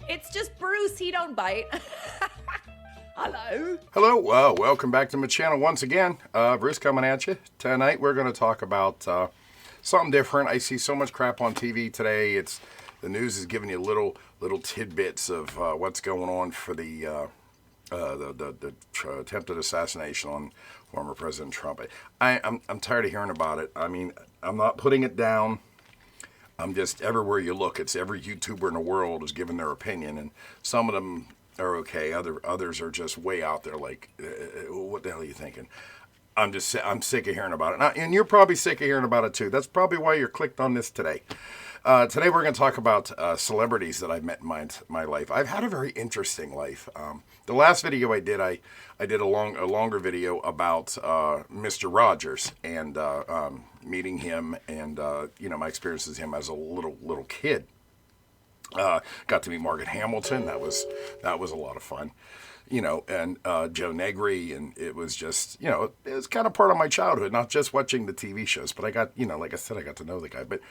It's just Bruce. He don't bite. Hello. Hello, welcome back to my channel once again. Bruce coming at you. Tonight we're going to talk about something different. I see so much crap on TV today. The news is giving you little tidbits of what's going on for the attempted assassination on former President Trump. I'm tired of hearing about it. I mean, I'm not putting it down. I'm just, everywhere you look, it's every YouTuber in the world is giving their opinion, and some of them are okay. Others are just way out there. Like, what the hell are you thinking? I'm sick of hearing about it, and you're probably sick of hearing about it too. That's probably why you're clicked on this today. Today we're going to talk about celebrities that I've met in my life. I've had a very interesting life. The last video I did a longer video about Mr. Rogers and meeting him and my experiences with him as a little kid. Got to meet Margaret Hamilton. That was a lot of fun. And Joe Negri, and it was just, it was kind of part of my childhood, not just watching the TV shows, but I got, like I said, I got to know the guy. But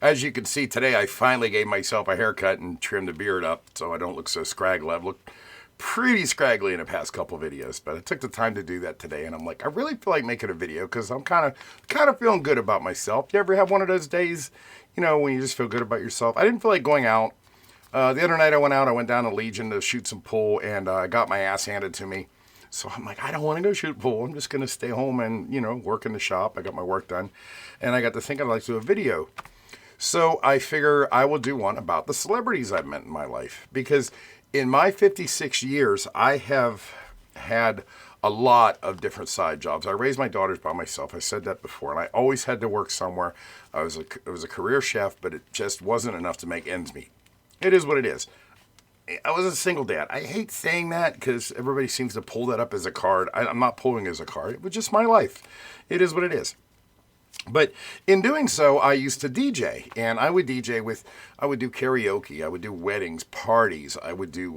as you can see today, I finally gave myself a haircut and trimmed the beard up so I don't look so scraggly. I've looked pretty scraggly in the past couple videos, but I took the time to do that today, and I'm like, I really feel like making a video because I'm kind of feeling good about myself. You ever have one of those days, when you just feel good about yourself? I didn't feel like going out. The other night I went down to Legion to shoot some pool, and I got my ass handed to me. So I'm like, I don't want to go shoot pool. I'm just going to stay home and, work in the shop. I got my work done, and I got to think I'd like to do a video. So I figure I will do one about the celebrities I've met in my life, because in my 56 years, I have had a lot of different side jobs. I raised my daughters by myself. I said that before, and I always had to work somewhere. I was a career chef, but it just wasn't enough to make ends meet. It is what it is. I was a single dad. I hate saying that because everybody seems to pull that up as a card. I'm not pulling it as a card. It was just my life. It is what it is. But in doing so, I used to DJ, and I would do karaoke, I would do weddings, parties, I would do,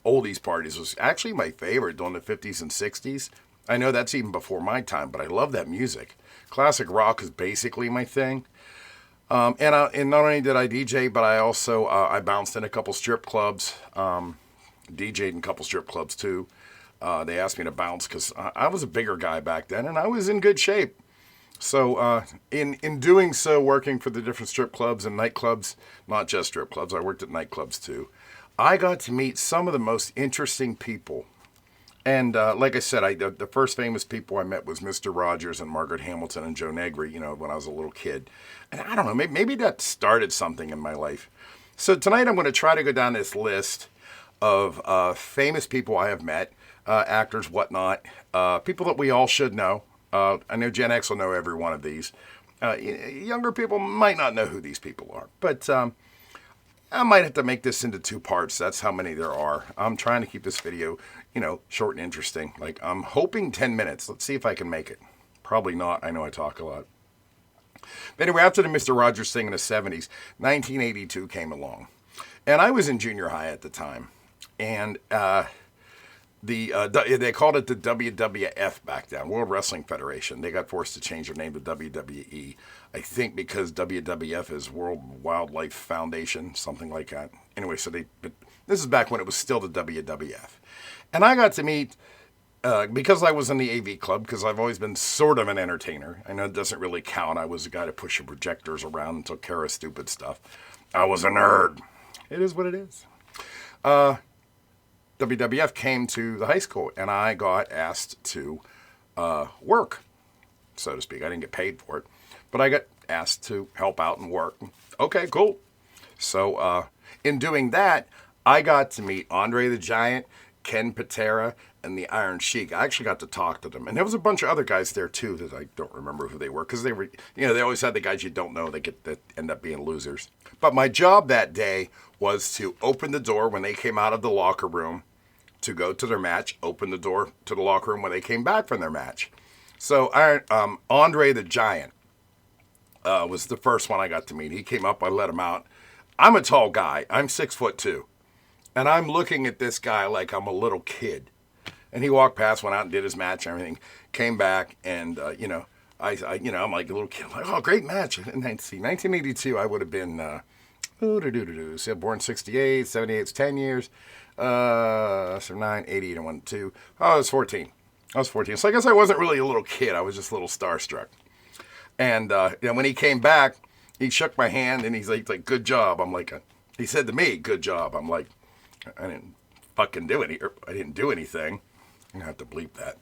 oldies parties. It was actually my favorite during the 50s and 60s. I know that's even before my time, but I love that music. Classic rock is basically my thing. And not only did I DJ, but I also, I bounced in a couple strip clubs, DJ'd in a couple strip clubs too. They asked me to bounce because I was a bigger guy back then, and I was in good shape. So in doing so, working for the different strip clubs and nightclubs, not just strip clubs, I worked at nightclubs too, I got to meet some of the most interesting people. And like I said, the first famous people I met was Mr. Rogers and Margaret Hamilton and Joe Negri, when I was a little kid. And I don't know, maybe that started something in my life. So tonight I'm going to try to go down this list of famous people I have met, actors, whatnot, people that we all should know. I know Gen X will know every one of these. Younger people might not know who these people are, but I might have to make this into two parts. That's how many there are. I'm trying to keep this video, short and interesting. Like, I'm hoping 10 minutes. Let's see if I can make it. Probably not. I know I talk a lot. But anyway, after the Mr. Rogers thing in the 70s, 1982 came along. And I was in junior high at the time. And they called it the WWF back then, World Wrestling Federation. They got forced to change their name to WWE, I think because WWF is World Wildlife Foundation, something like that. Anyway, but this is back when it was still the WWF. And I got to meet, because I was in the AV club, because I've always been sort of an entertainer. I know it doesn't really count. I was a guy to push the projectors around and took care of stupid stuff. I was a nerd. It is what it is. WWF came to the high school, and I got asked to work, so to speak. I didn't get paid for it, but I got asked to help out and work. Okay, cool. So in doing that, I got to meet Andre the Giant, Ken Patera, and the Iron Sheik. I actually got to talk to them, and there was a bunch of other guys there too that I don't remember who they were, because they were, they always had the guys you don't know that end up being losers. But my job that day was to open the door when they came out of the locker room to go to their match, open the door to the locker room when they came back from their match. So Andre the Giant was the first one I got to meet. He came up, I let him out. I'm a tall guy. I'm 6'2", and I'm looking at this guy like I'm a little kid. And he walked past, went out and did his match and everything, came back, and I'm like a little kid, like, oh, great match. And see, 1982, I would have been, So born 68, 78's 10 years. So 9, 88, and 1, 2. Oh, I was 14. So I guess I wasn't really a little kid. I was just a little starstruck. And when he came back, he shook my hand and he's like, good job. I'm like, he said to me, good job. I'm like, I didn't fucking do any. I didn't do anything. I'm gonna have to bleep that.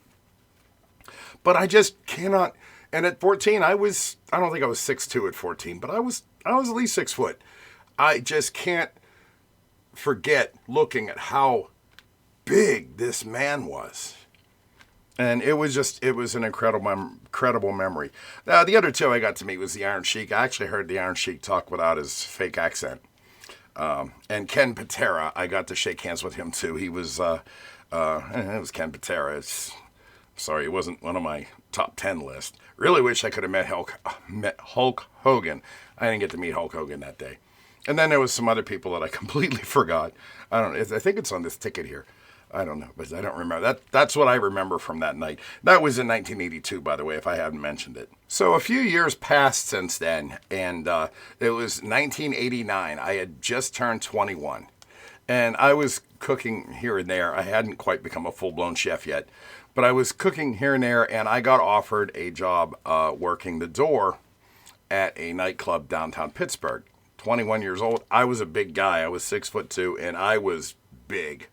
But I just cannot. And at 14, I don't think I was 6'2" at 14, but I was at least 6 foot. I just can't forget looking at how big this man was. And it was an incredible memory. Now, the other two I got to meet was the Iron Sheik. I actually heard the Iron Sheik talk without his fake accent. And Ken Patera, I got to shake hands with him too. He was, it was Ken Patera. Sorry, it wasn't one of my top 10 list. Really wish I could have met Hulk Hogan. I didn't get to meet Hulk Hogan that day. And then there was some other people that I completely forgot. I think it's on this ticket here. I don't know, but I don't remember. That's what I remember from that night. That was in 1982, by the way, if I haven't mentioned it. So a few years passed since then, and it was 1989. I had just turned 21, and I was cooking here and there. I hadn't quite become a full-blown chef yet, but I was cooking here and there, and I got offered a job working the door at a nightclub downtown Pittsburgh. 21 years old. I was a big guy. I was 6'2", and I was big.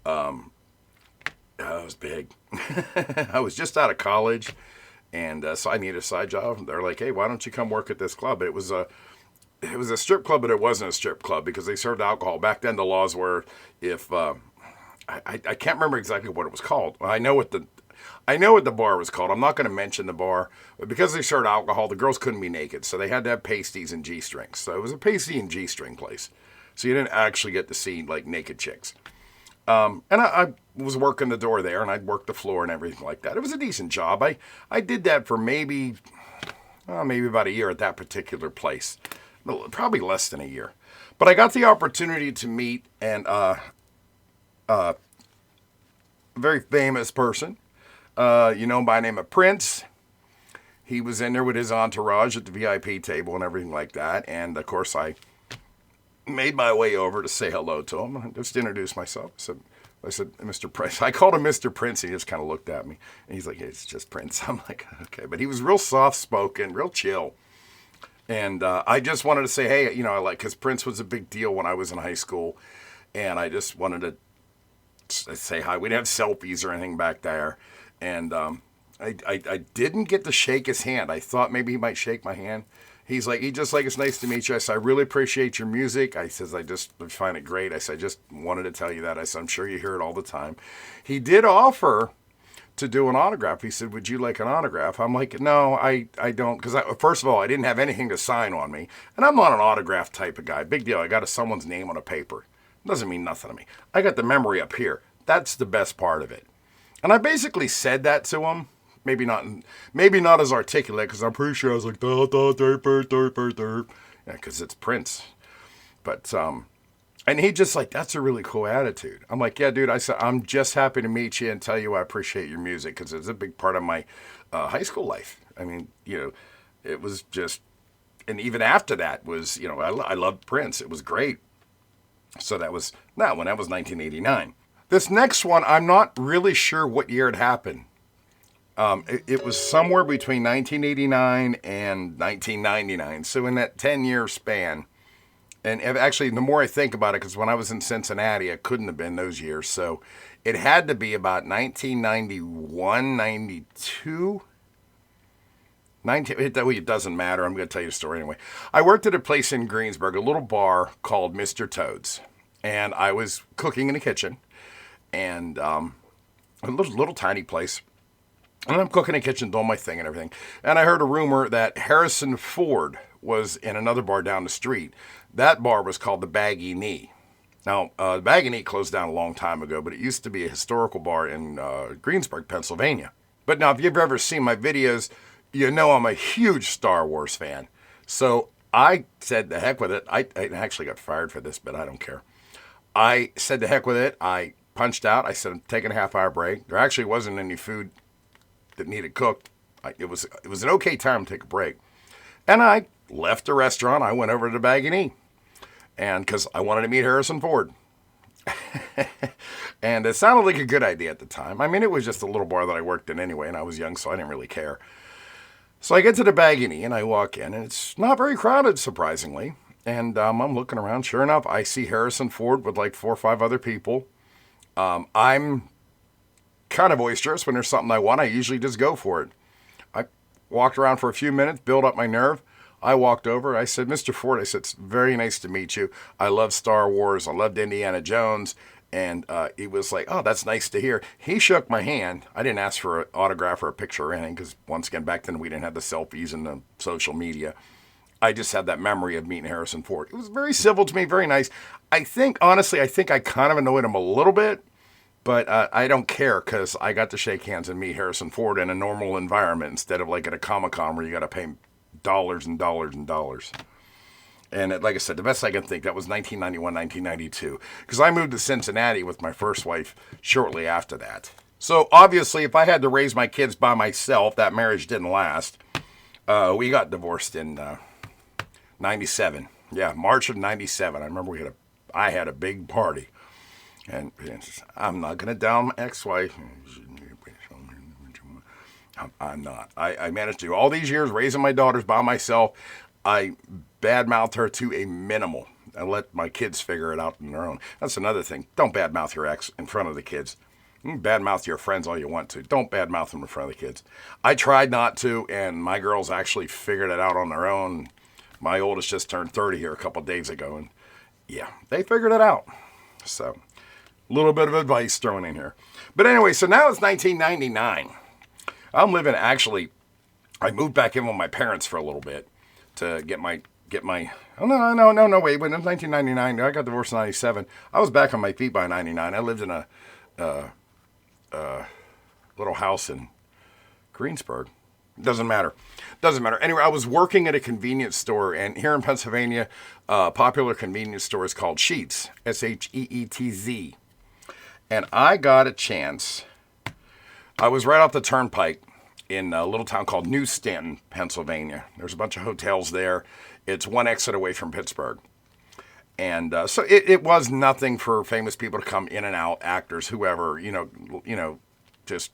I was big. I was just out of college, and so I needed a side job. They're like, "Hey, why don't you come work at this club?" But it was a strip club, but it wasn't a strip club because they served alcohol. Back then, the laws were if I can't remember exactly what it was called. I know what the bar was called. I'm not going to mention the bar, but because they served alcohol, the girls couldn't be naked, so they had to have pasties and G-strings. So it was a pasty and G-string place. So you didn't actually get to see like naked chicks. And I was working the door there, and I'd work the floor and everything like that. It was a decent job. I did that for maybe about a year at that particular place. Probably less than a year. But I got the opportunity to meet a very famous person, by the name of Prince. He was in there with his entourage at the VIP table and everything like that. And, of course, I made my way over to say hello to him. I just introduced myself. I said, Mr. Prince. I called him Mr. Prince. He just kind of looked at me. And he's like, hey, it's just Prince. I'm like, okay. But he was real soft-spoken, real chill. And I just wanted to say, hey, because Prince was a big deal when I was in high school. And I just wanted to say hi. We didn't have selfies or anything back there. And I didn't get to shake his hand. I thought maybe he might shake my hand. He's like, it's nice to meet you. I said, I really appreciate your music. I says, I find it great. I said, I just wanted to tell you that. I said, I'm sure you hear it all the time. He did offer to do an autograph. He said, would you like an autograph? I'm like, no, I don't. Because first of all, I didn't have anything to sign on me. And I'm not an autograph type of guy. Big deal. I got someone's name on a paper. It doesn't mean nothing to me. I got the memory up here. That's the best part of it. And I basically said that to him. Maybe not as articulate, because I'm pretty sure I was like, because it's Prince. But, and he just like, that's a really cool attitude. I'm like, yeah, dude, I said, I'm just happy to meet you and tell you I appreciate your music, because it's a big part of my high school life. I mean, it was just, and even after that was, I loved Prince. It was great. So that was 1989. This next one, I'm not really sure what year it happened. It was somewhere between 1989 and 1999. So in that 10-year span, and actually the more I think about it, because when I was in Cincinnati, it couldn't have been those years. So it had to be about 1991, 92. It doesn't matter. I'm going to tell you the story anyway. I worked at a place in Greensburg, a little bar called Mr. Toad's. And I was cooking in the kitchen. And a little tiny place. And I'm cooking in the kitchen, doing my thing and everything. And I heard a rumor that Harrison Ford was in another bar down the street. That bar was called the Baggy Knee. Now, the Baggy Knee closed down a long time ago, but it used to be a historical bar in Greensburg, Pennsylvania. But now, if you've ever seen my videos, you know I'm a huge Star Wars fan. So I said, the heck with it. I actually got fired for this, but I don't care. I said, the heck with it. I punched out. I said, I'm taking a half-hour break. There actually wasn't any food that needed cooked. It was an okay time to take a break. And I left the restaurant. I went over to the Baggy Knee. and because I wanted to meet Harrison Ford. And it sounded like a good idea at the time. I mean, it was just a little bar that I worked in anyway, and I was young, so I didn't really care. So I get to the Baggini, and I walk in, and it's not very crowded, surprisingly. And I'm looking around. Sure enough, I see Harrison Ford with like 4 or 5 other people. I'm kind of boisterous. When there's something I want, I usually just go for it. I walked around for a few minutes, build up my nerve. I walked over. I said, Mr. Ford, I said, it's very nice to meet you. I love Star Wars. I loved Indiana Jones. And he was like, oh, that's nice to hear. He shook my hand. I didn't ask for an autograph or a picture or anything because, once again, back then we didn't have the selfies and the social media. I just had that memory of meeting Harrison Ford. It was very civil to me, very nice. Honestly, I think I kind of annoyed him a little bit, but I don't care because I got to shake hands and meet Harrison Ford in a normal environment instead of like at a Comic-Con where you got to pay dollars and dollars and dollars. And like I said, the best I can think, that was 1991, 1992. Because I moved to Cincinnati with my first wife shortly after that. So obviously, if I had to raise my kids by myself, that marriage didn't last. We got divorced in 97. Yeah, March of 97. I remember I had a big party. And I'm not going to down my ex-wife. I'm not. I managed to do all these years raising my daughters by myself. I badmouthed her to a minimal and let my kids figure it out on their own. That's another thing. Don't badmouth your ex in front of the kids. You can badmouth your friends all you want to. Don't badmouth them in front of the kids. I tried not to, and my girls actually figured it out on their own. My oldest just turned 30 here a couple days ago, and yeah, they figured it out. So, a little bit of advice thrown in here. But anyway, so now it's 1999. I moved back in with my parents for a little bit to get my, oh, no, wait, when it was 1999, I got divorced in 97. I was back on my feet by 99. I lived in a little house in Greensburg. Doesn't matter. Anyway, I was working at a convenience store, and here in Pennsylvania, popular convenience store is called Sheetz, Sheetz. And I got a chance. I was right off the turnpike in a little town called New Stanton, Pennsylvania. There's a bunch of hotels there. It's one exit away from Pittsburgh. And so it was nothing for famous people to come in and out, actors, whoever, just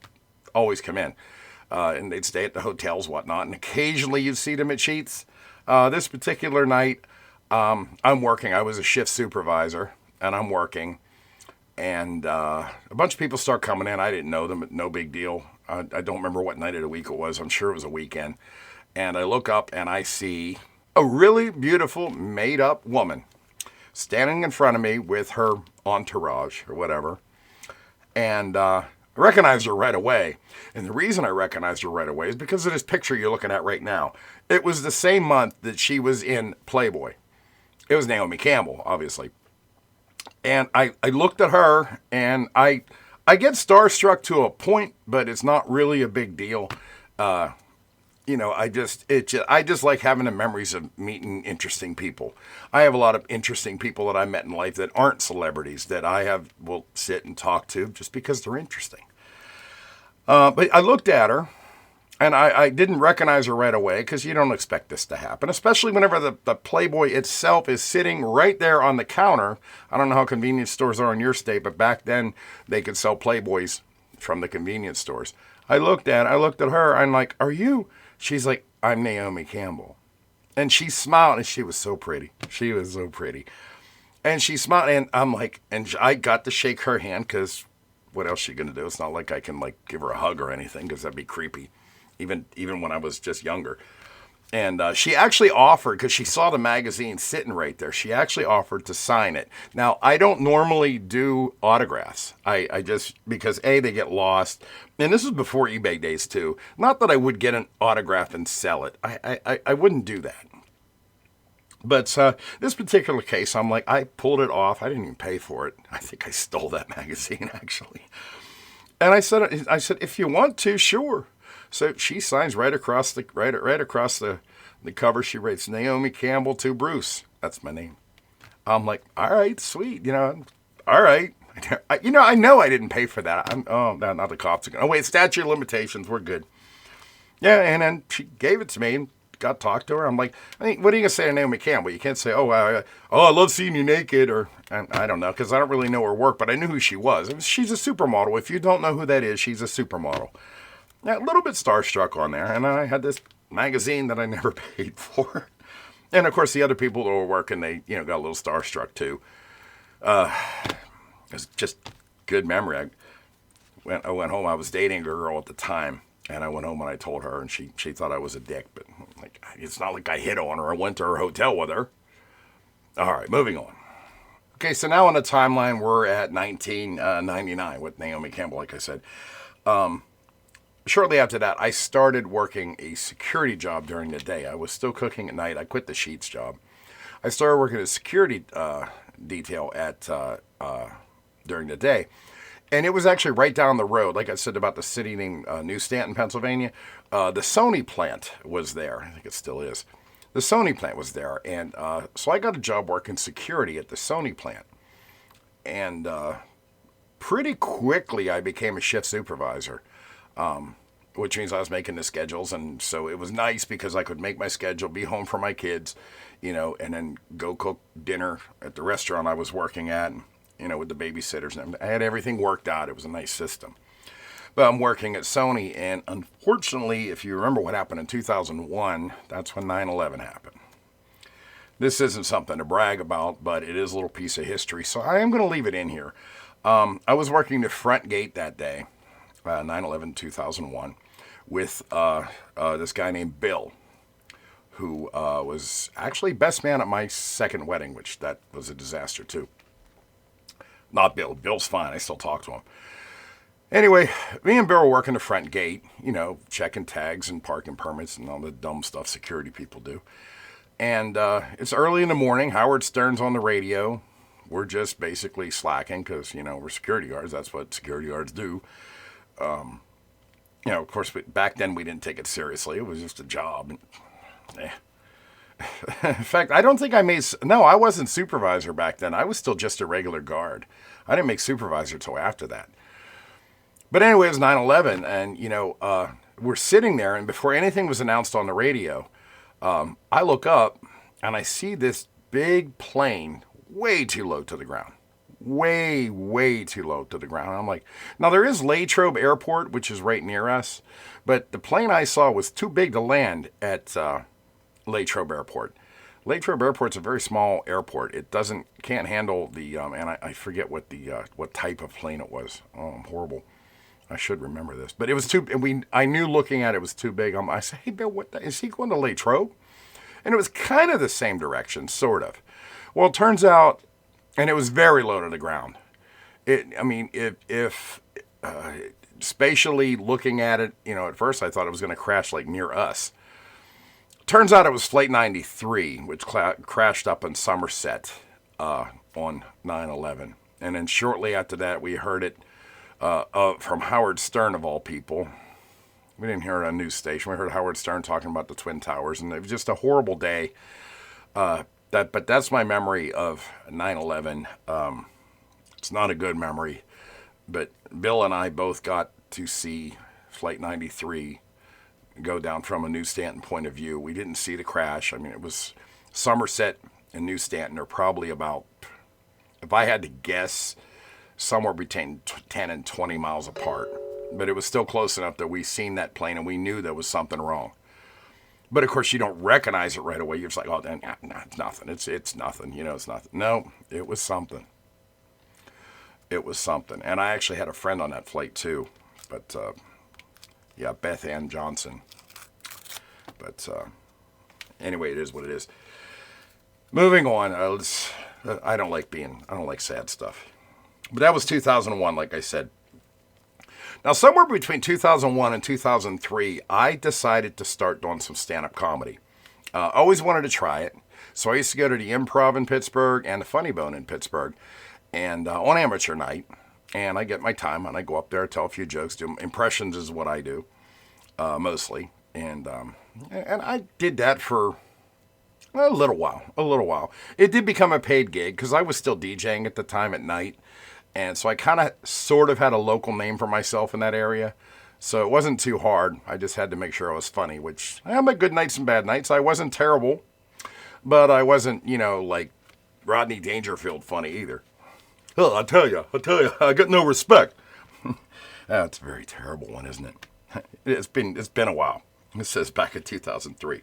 always come in. And they'd stay at the hotels, whatnot. And occasionally you'd see them at Sheetz. This particular night, I'm working. I was a shift supervisor, and I'm working. And a bunch of people start coming in. I didn't know them, no big deal. I don't remember what night of the week it was. I'm sure it was a weekend. And I look up and I see a really beautiful made-up woman standing in front of me with her entourage or whatever. And I recognized her right away. And the reason I recognized her right away is because of this picture you're looking at right now. It was the same month that she was in Playboy. It was Naomi Campbell, obviously. And I looked at her, and I get starstruck to a point, but it's not really a big deal. I just like having the memories of meeting interesting people. I have a lot of interesting people that I met in life that aren't celebrities that will sit and talk to just because they're interesting. But I looked at her, and I didn't recognize her right away because you don't expect this to happen, especially whenever the Playboy itself is sitting right there on the counter. I don't know how convenience stores are in your state, but back then they could sell Playboys from the convenience stores. I looked at her, I'm like, are you? She's like, I'm Naomi Campbell. And she smiled, and she was so pretty. She was so pretty. And she smiled, and I'm like, and I got to shake her hand because what else is she going to do? It's not like I can give her a hug or anything because that'd be creepy. Even when I was just younger. And she actually offered, because she saw the magazine sitting right there, she actually offered to sign it. Now, I don't normally do autographs. I just, because A, they get lost. And this was before eBay days, too. Not that I would get an autograph and sell it. I wouldn't do that. But this particular case, I'm like, I pulled it off. I didn't even pay for it. I think I stole that magazine, actually. And I said, if you want to, sure. So she signs right across the cover. She writes Naomi Campbell to Bruce. That's my name. I'm like, all right, sweet. All right. I know I didn't pay for that. No, not the cops again. Oh wait, statute of limitations. We're good. Yeah, and then she gave it to me. And got talked to her. I'm like, I mean, what are you gonna say to Naomi Campbell? You can't say, I love seeing you naked, or I don't know, because I don't really know her work, but I knew who she was. She's a supermodel. If you don't know who that is, she's a supermodel. Now, a little bit starstruck on there, and I had this magazine that I never paid for, and of course the other people that were working, they got a little starstruck too. It's just good memory. I went home. I was dating a girl at the time, and I went home and I told her, and she thought I was a dick. But like, it's not like I hit on her. I went to her hotel with her. All right, moving on. Okay, so now on the timeline, we're at 1999 with Naomi Campbell, like I said. Shortly after that, I started working a security job during the day. I was still cooking at night. I quit the sheets job. I started working a security detail at during the day. And it was actually right down the road, like I said about the city named New Stanton, Pennsylvania. The Sony plant was there. I think it still is. The Sony plant was there. And so I got a job working security at the Sony plant. And pretty quickly I became a shift supervisor, which means I was making the schedules. And so it was nice because I could make my schedule, be home for my kids, and then go cook dinner at the restaurant I was working at. With the babysitters. And I had everything worked out. It was a nice system. But I'm working at Sony, and unfortunately, if you remember what happened in 2001, that's when 9/11 happened. This isn't something to brag about, but it is a little piece of history, so I am going to leave it in here. I was working the front gate that day, 9/11/2001, with this guy named Bill, who was actually best man at my second wedding, which that was a disaster too. Not Bill. Bill's fine. I still talk to him. Anyway, me and Bill were working the front gate, checking tags and parking permits and all the dumb stuff security people do. And it's early in the morning. Howard Stern's on the radio. We're just basically slacking because, we're security guards. That's what security guards do. Of course, back then we didn't take it seriously. It was just a job. In fact, I don't think I wasn't supervisor back then. I was still just a regular guard. I didn't make supervisor till after that. But anyway, it was 9/11, and, we're sitting there, and before anything was announced on the radio, I look up, and I see this big plane way too low to the ground. Way, way too low to the ground. I'm like, now there is Latrobe Airport, which is right near us, but the plane I saw was too big to land at Latrobe Airport. Latrobe Airport's a very small airport. It can't handle the and I forget what type of plane it was. Oh, I'm horrible. I should remember this, but it was too. I knew looking at it was too big. I said, "Hey Bill, is he going to Latrobe?" And it was kind of the same direction, sort of. Well, it turns out, and it was very low to the ground. If spatially looking at it, at first I thought it was going to crash like near us. Turns out it was Flight 93, which crashed up in Somerset on 9/11. And then shortly after that, we heard it from Howard Stern, of all people. We didn't hear it on a news station. We heard Howard Stern talking about the Twin Towers, and it was just a horrible day. But that's my memory of 9/11. It's not a good memory, but Bill and I both got to see Flight 93 go down from a New Stanton point of view. We didn't see the crash. It was Somerset and New Stanton are probably about, if I had to guess, somewhere between 10 and 20 miles apart. But it was still close enough that we seen that plane and we knew there was something wrong. But of course, you don't recognize it right away. You're just like, it's nothing. It's nothing. It's nothing. No, it was something. It was something. And I actually had a friend on that flight too. But Beth Ann Johnson. But anyway, it is what it is. Moving on. I don't like sad stuff. But that was 2001, like I said. Now, somewhere between 2001 and 2003, I decided to start doing some stand-up comedy. Always wanted to try it. So I used to go to the Improv in Pittsburgh and the Funny Bone in Pittsburgh, and on amateur night. And I get my time, and I go up there, tell a few jokes, do impressions is what I do, mostly. And I did that for a little while. It did become a paid gig because I was still DJing at the time at night. And so I kind of sort of had a local name for myself in that area. So it wasn't too hard. I just had to make sure I was funny, which I had my good nights and bad nights. I wasn't terrible, but I wasn't, like Rodney Dangerfield funny either. Oh, I tell you, I got no respect. That's a very terrible one, isn't it? It's been a while. It says back in 2003.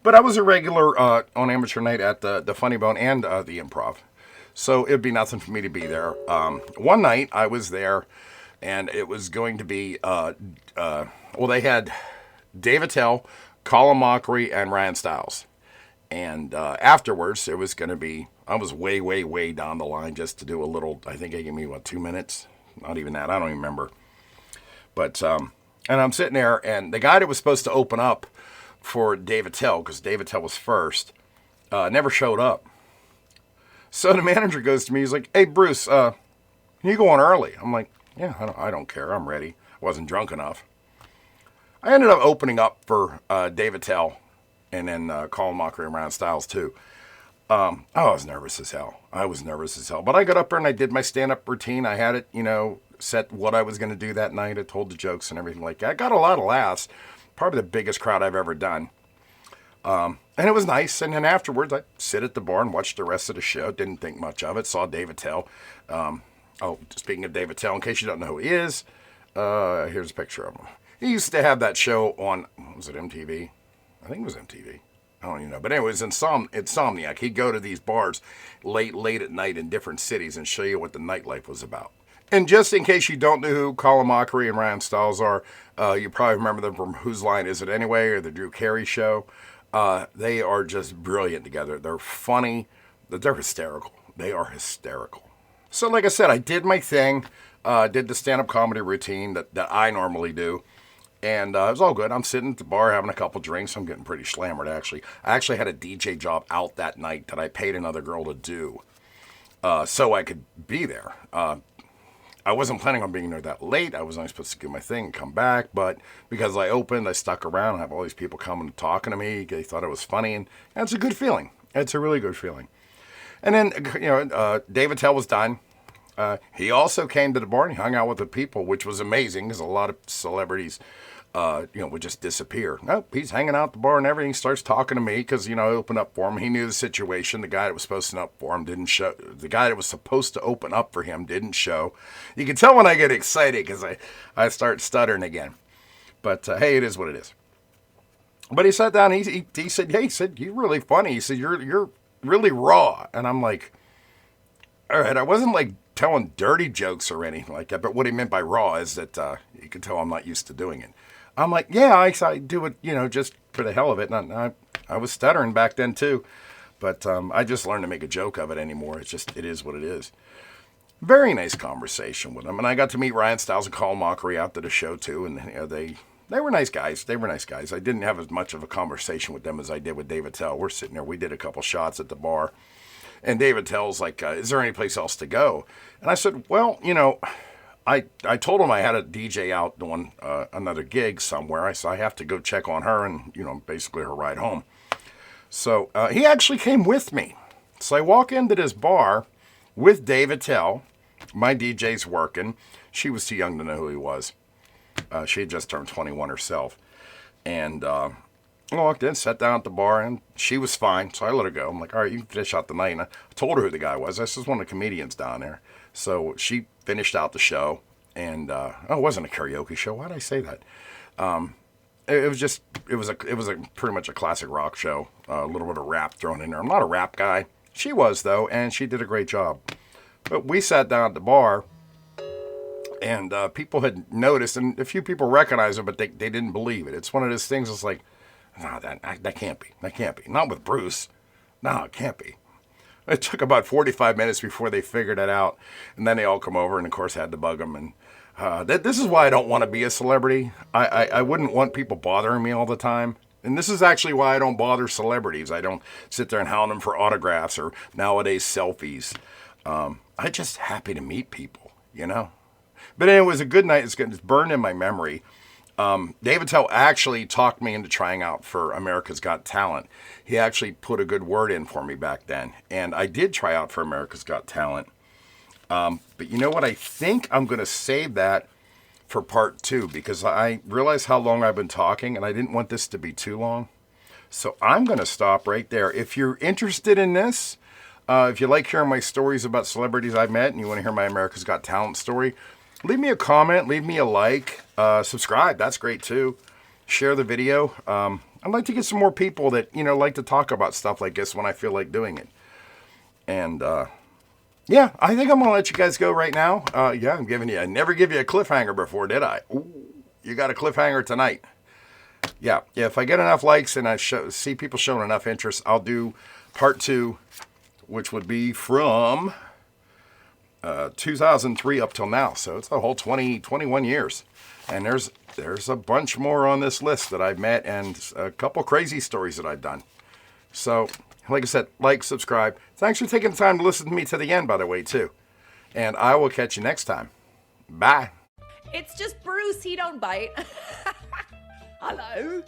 But I was a regular on Amateur Night at the Funny Bone and the Improv. So it'd be nothing for me to be there. One night I was there, and it was going to be, they had Dave Attell, Colin Mockery, and Ryan Stiles. And afterwards, it was going to be, I was way, way, way down the line just to do a little, I think they gave me, 2 minutes? Not even that, I don't even remember. But, and I'm sitting there, and the guy that was supposed to open up for Dave Attell, because Dave Attell was first, never showed up. So the manager goes to me, he's like, "Hey, Bruce, can you go on early?" I'm like, "Yeah, I don't care, I'm ready." I wasn't drunk enough. I ended up opening up for Dave Attell, and then Colin Mockery and Ryan Stiles too. I was nervous as hell. But I got up there and I did my stand-up routine. I had it, set what I was going to do that night. I told the jokes and everything like that. I got a lot of laughs. Probably the biggest crowd I've ever done. And it was nice. And then afterwards, I sit at the bar and watch the rest of the show. Didn't think much of it. Saw Dave Attell. Speaking of Dave Attell, in case you don't know who he is, here's a picture of him. He used to have that show on, was it MTV? I think it was MTV. I don't even know. But anyways, Insomniac. He'd go to these bars late at night in different cities and show you what the nightlife was about. And just in case you don't know who Colin Mockery and Ryan Stiles are, you probably remember them from Whose Line Is It Anyway? Or the Drew Carey Show. They are just brilliant together. They're funny. They're hysterical. They are hysterical. So like I said, I did my thing. Did the stand-up comedy routine that I normally do. And it was all good. I'm sitting at the bar having a couple drinks. I'm getting pretty slammered, actually. I actually had a DJ job out that night that I paid another girl to do so I could be there. I wasn't planning on being there that late. I was only supposed to do my thing and come back. But because I opened, I stuck around. I have all these people coming and talking to me. They thought it was funny. And it's a good feeling. It's a really good feeling. And then, Dave Attell was done. He also came to the bar and he hung out with the people, which was amazing because a lot of celebrities would just disappear. Nope, he's hanging out at the bar and everything. Starts talking to me because, I opened up for him. He knew the situation. The guy that was supposed to open up for him didn't show. The guy that was supposed to open up for him didn't show. You can tell when I get excited because I start stuttering again. But, hey, it is what it is. But he sat down and he said, "Hey," he said, "you're really funny." He said, you're really raw. And I'm like, all right, I wasn't like telling dirty jokes or anything like that. But what he meant by raw is that you can tell I'm not used to doing it. I'm like, yeah, I do it, just for the hell of it. And I was stuttering back then too, but I just learned to make a joke of it anymore. It is what it is. Very nice conversation with him, and I got to meet Ryan Stiles and Colin Mockery after the show too, and they were nice guys. I didn't have as much of a conversation with them as I did with Dave Attell. We're sitting there, we did a couple shots at the bar, and Dave Attell's like, "Is there any place else to go?" And I said, "Well, I told him I had a DJ out doing another gig somewhere. I said, I have to go check on her and, basically her ride home." So he actually came with me. So I walk into this bar with Dave Attell. My DJ's working. She was too young to know who he was. She had just turned 21 herself. And I walked in, sat down at the bar, and she was fine. So I let her go. I'm like, all right, you can finish out the night. And I told her who the guy was. This is one of the comedians down there. So she finished out the show, and it wasn't a karaoke show. Why did I say that? It was a pretty much a classic rock show. A little bit of rap thrown in there. I'm not a rap guy. She was though, and she did a great job. But we sat down at the bar, and people had noticed, and a few people recognized her, but they didn't believe it. It's one of those things. It's like, no, that can't be. That can't be. Not with Bruce. No, it can't be. It took about 45 minutes before they figured it out. And then they all come over and, of course, had to bug them. And this is why I don't want to be a celebrity. I wouldn't want people bothering me all the time. And this is actually why I don't bother celebrities. I don't sit there and hound them for autographs or nowadays selfies. I'm just happy to meet people, But anyway, it was a good night. It's burned in my memory. Dave Attell actually talked me into trying out for America's Got Talent. He actually put a good word in for me back then. And I did try out for America's Got Talent. But you know what? I think I'm going to save that for part 2 because I realized how long I've been talking and I didn't want this to be too long. So I'm going to stop right there. If you're interested in this, if you like hearing my stories about celebrities I've met and you want to hear my America's Got Talent story, leave me a comment, leave me a like, subscribe. That's great too. Share the video. I'd like to get some more people that, like to talk about stuff like this when I feel like doing it. And, yeah, I think I'm going to let you guys go right now. Yeah, I never give you a cliffhanger before, did I? Ooh, you got a cliffhanger tonight. Yeah, if I get enough likes and I see people showing enough interest, I'll do part 2, which would be from 2003 up till now. So it's the whole 21 years. And there's a bunch more on this list that I've met and a couple crazy stories that I've done. So, like I said, like, subscribe. Thanks for taking the time to listen to me to the end, by the way, too. And I will catch you next time. Bye. It's just Bruce, he don't bite. Hello.